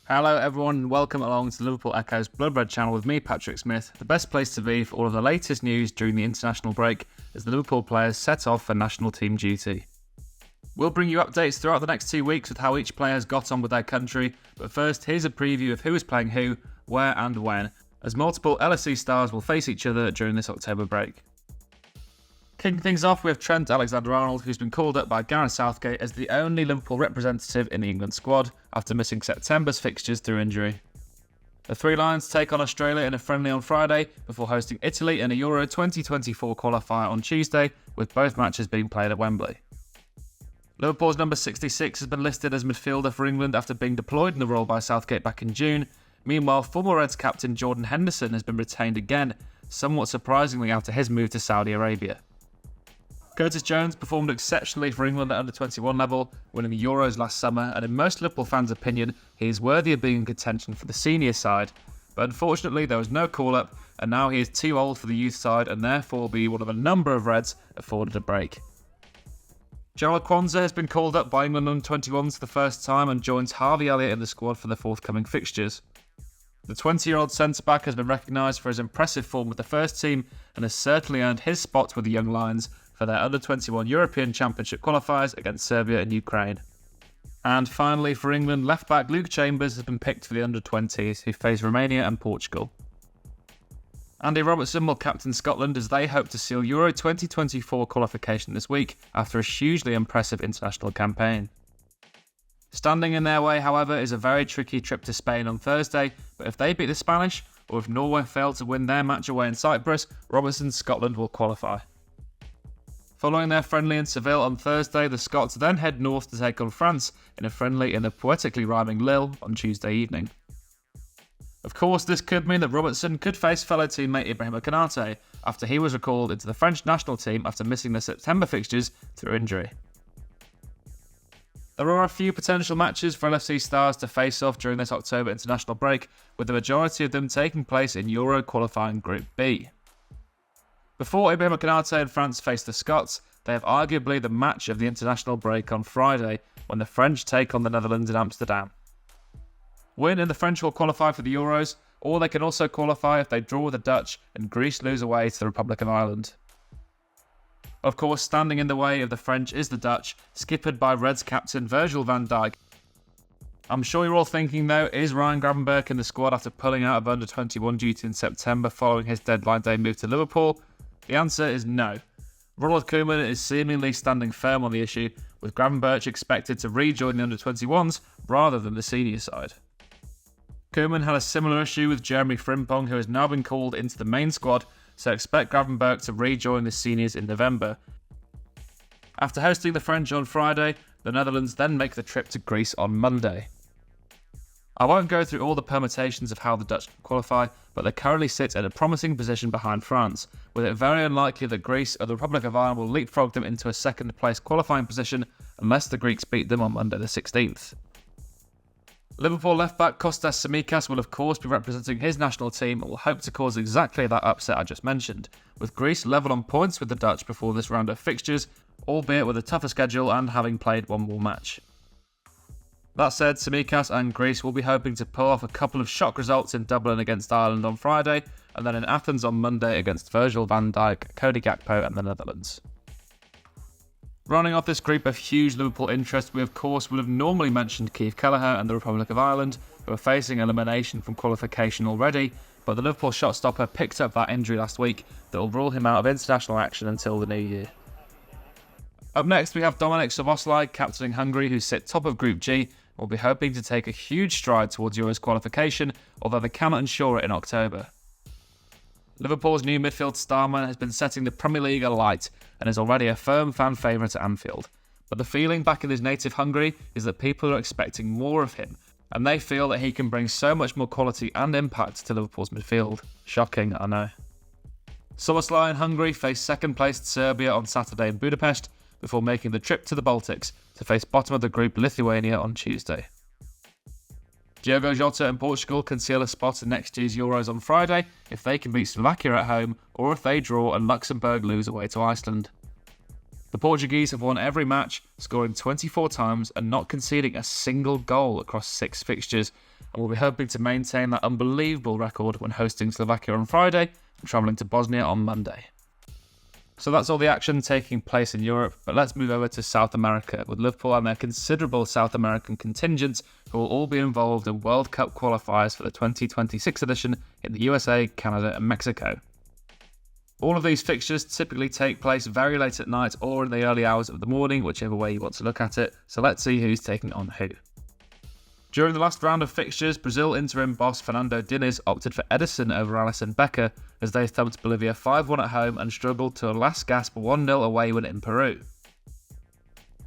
Hello everyone and welcome along to the Liverpool Echo's Blood Red channel with me, Patrick Smith, the best place to be for all of the latest news during the international break as the Liverpool players set off for national team duty. We'll bring you updates throughout the next 2 weeks with how each player has got on with their country, but first here's a preview of who is playing who, where and when, as multiple LSE stars will face each other during this October break. Kicking things off, we have Trent Alexander-Arnold, who's been called up by Gareth Southgate as the only Liverpool representative in the England squad after missing September's fixtures through injury. The Three Lions take on Australia in a friendly on Friday before hosting Italy in a Euro 2024 qualifier on Tuesday, with both matches being played at Wembley. Liverpool's number 66 has been listed as midfielder for England after being deployed in the role by Southgate back in June. Meanwhile, former Reds captain Jordan Henderson has been retained again, somewhat surprisingly after his move to Saudi Arabia. Curtis Jones performed exceptionally for England at under-21 level, winning the Euros last summer, and in most Liverpool fans' opinion, he is worthy of being in contention for the senior side. But unfortunately, there was no call-up, and now he is too old for the youth side and therefore will be one of a number of Reds afforded a break. Gerald Kwanzaa has been called up by England under-21s for the first time and joins Harvey Elliott in the squad for the forthcoming fixtures. The 20-year-old centre-back has been recognised for his impressive form with the first team and has certainly earned his spot with the Young Lions for their under-21 European Championship qualifiers against Serbia and Ukraine. And finally, for England, left-back Luke Chambers has been picked for the under-20s, who face Romania and Portugal. Andy Robertson will captain Scotland as they hope to seal Euro 2024 qualification this week after a hugely impressive international campaign. Standing in their way, however, is a very tricky trip to Spain on Thursday, but if they beat the Spanish, or if Norway fail to win their match away in Cyprus, Robertson's Scotland will qualify. Following their friendly in Seville on Thursday, the Scots then head north to take on France in a friendly in the poetically rhyming Lille on Tuesday evening. Of course, this could mean that Robertson could face fellow teammate Ibrahim Konate after he was recalled into the French national team after missing the September fixtures through injury. There are a few potential matches for LFC stars to face off during this October international break, with the majority of them taking place in Euro qualifying Group B. Before Ibrahim Konate and France face the Scots, they have arguably the match of the international break on Friday when the French take on the Netherlands in Amsterdam. Win and the French will qualify for the Euros, or they can also qualify if they draw with the Dutch and Greece lose away to the Republic of Ireland. Of course, standing in the way of the French is the Dutch, skippered by Reds captain Virgil van Dijk. I'm sure you're all thinking though, is Ryan Gravenberch in the squad after pulling out of under-21 duty in September following his deadline day move to Liverpool? The answer is no. Ronald Koeman is seemingly standing firm on the issue, with Gravenberch expected to rejoin the under-21s rather than the senior side. Koeman had a similar issue with Jeremy Frimpong, who has now been called into the main squad, so expect Gravenberch to rejoin the seniors in November. After hosting the French on Friday, the Netherlands then make the trip to Greece on Monday. I won't go through all the permutations of how the Dutch qualify, but they currently sit in a promising position behind France, with it very unlikely that Greece or the Republic of Ireland will leapfrog them into a second place qualifying position unless the Greeks beat them on Monday the 16th. Liverpool left-back Kostas Tsimikas will of course be representing his national team and will hope to cause exactly that upset I just mentioned, with Greece level on points with the Dutch before this round of fixtures, albeit with a tougher schedule and having played one more match. That said, Tsimikas and Greece will be hoping to pull off a couple of shock results in Dublin against Ireland on Friday, and then in Athens on Monday against Virgil van Dijk, Cody Gakpo and the Netherlands. Running off this group of huge Liverpool interest, we of course would have normally mentioned Keith Kelleher and the Republic of Ireland, who are facing elimination from qualification already, but the Liverpool shot stopper picked up that injury last week that will rule him out of international action until the new year. Up next we have Dominik Szoboszlai captaining Hungary, who sit top of Group G, will be hoping to take a huge stride towards Euros qualification, although they cannot ensure it in October. Liverpool's new midfield starman has been setting the Premier League alight and is already a firm fan favourite at Anfield, but the feeling back in his native Hungary is that people are expecting more of him, and they feel that he can bring so much more quality and impact to Liverpool's midfield. Shocking, I know. Szoboszlai and Hungary face second-placed Serbia on Saturday in Budapest, before making the trip to the Baltics to face bottom of the group Lithuania on Tuesday. Diogo Jota and Portugal can seal a spot in next year's Euros on Friday if they can beat Slovakia at home or if they draw and Luxembourg lose away to Iceland. The Portuguese have won every match, scoring 24 times and not conceding a single goal across 6 fixtures, and will be hoping to maintain that unbelievable record when hosting Slovakia on Friday and travelling to Bosnia on Monday. So that's all the action taking place in Europe, but let's move over to South America with Liverpool and their considerable South American contingent who will all be involved in World Cup qualifiers for the 2026 edition in the USA, Canada and Mexico. All of these fixtures typically take place very late at night or in the early hours of the morning, whichever way you want to look at it, so let's see who's taking on who. During the last round of fixtures, Brazil interim boss Fernando Diniz opted for Ederson over Alisson Becker as they thumped Bolivia 5-1 at home and struggled to a last gasp 1-0 away win in Peru.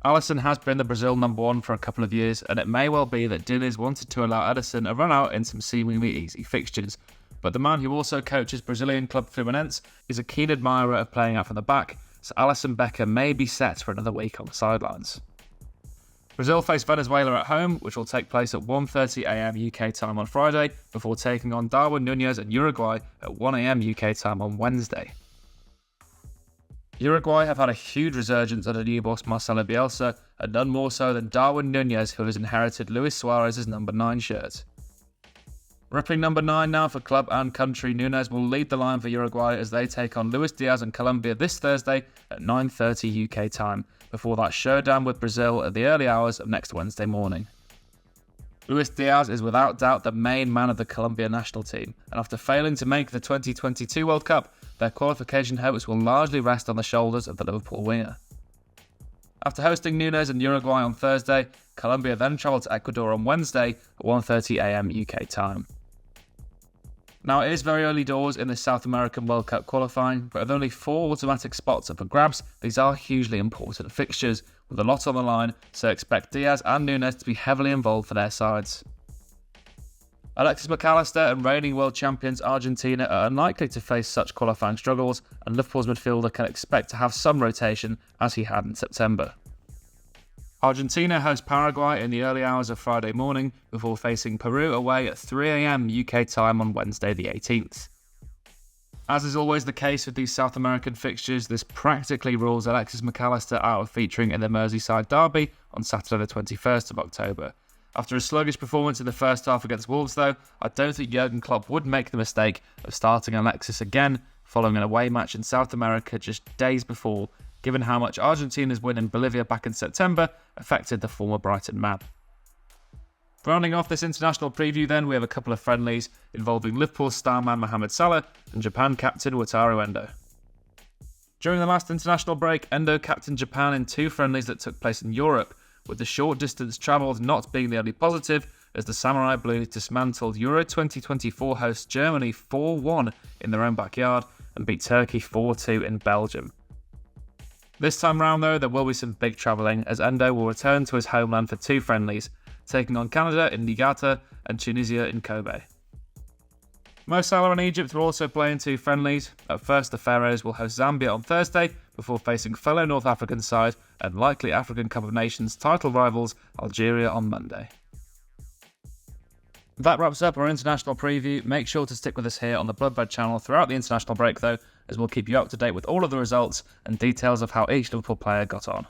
Alisson has been the Brazil number 1 for a couple of years, and it may well be that Diniz wanted to allow Ederson a run out in some seemingly easy fixtures, but the man who also coaches Brazilian club Fluminense is a keen admirer of playing out from the back, so Alisson Becker may be set for another week on the sidelines. Brazil face Venezuela at home, which will take place at 1:30am UK time on Friday, before taking on Darwin Núñez and Uruguay at 1am UK time on Wednesday. Uruguay have had a huge resurgence under new boss Marcelo Bielsa, and none more so than Darwin Núñez, who has inherited Luis Suarez's number 9 shirt. Ripping number 9 now for club and country, Núñez will lead the line for Uruguay as they take on Luis Diaz and Colombia this Thursday at 9:30 UK time, before that showdown with Brazil at the early hours of next Wednesday morning. Luis Diaz is without doubt the main man of the Colombia national team, and after failing to make the 2022 World Cup, their qualification hopes will largely rest on the shoulders of the Liverpool winger. After hosting Núñez and Uruguay on Thursday, Colombia then travel to Ecuador on Wednesday at 1:30am UK time. Now, it is very early doors in the South American World Cup qualifying, but with only 4 automatic spots up for grabs, these are hugely important fixtures, with a lot on the line, so expect Diaz and Núñez to be heavily involved for their sides. Alexis Mac Allister and reigning world champions Argentina are unlikely to face such qualifying struggles, and Liverpool's midfielder can expect to have some rotation, as he had in September. Argentina host Paraguay in the early hours of Friday morning before facing Peru away at 3am UK time on Wednesday the 18th. As is always the case with these South American fixtures, this practically rules Alexis Mac Allister out of featuring in the Merseyside derby on Saturday the 21st of October. After a sluggish performance in the first half against Wolves though, I don't think Jurgen Klopp would make the mistake of starting Alexis again following an away match in South America just days before, given how much Argentina's win in Bolivia back in September affected the former Brighton man. Rounding off this international preview then, we have a couple of friendlies involving Liverpool star man Mohamed Salah and Japan captain Wataru Endo. During the last international break, Endo captained Japan in 2 friendlies that took place in Europe, with the short distance travelled not being the only positive, as the Samurai Blues dismantled Euro 2024 host Germany 4-1 in their own backyard and beat Turkey 4-2 in Belgium. This time round though, there will be some big travelling, as Endo will return to his homeland for 2 friendlies, taking on Canada in Niigata and Tunisia in Kobe. Mo Salah and Egypt will also play in 2 friendlies. At first, the Pharaohs will host Zambia on Thursday, before facing fellow North African side and likely African Cup of Nations title rivals Algeria on Monday. That wraps up our international preview. Make sure to stick with us here on the Bloodbed channel throughout the international break though, as we'll keep you up to date with all of the results and details of how each Liverpool player got on.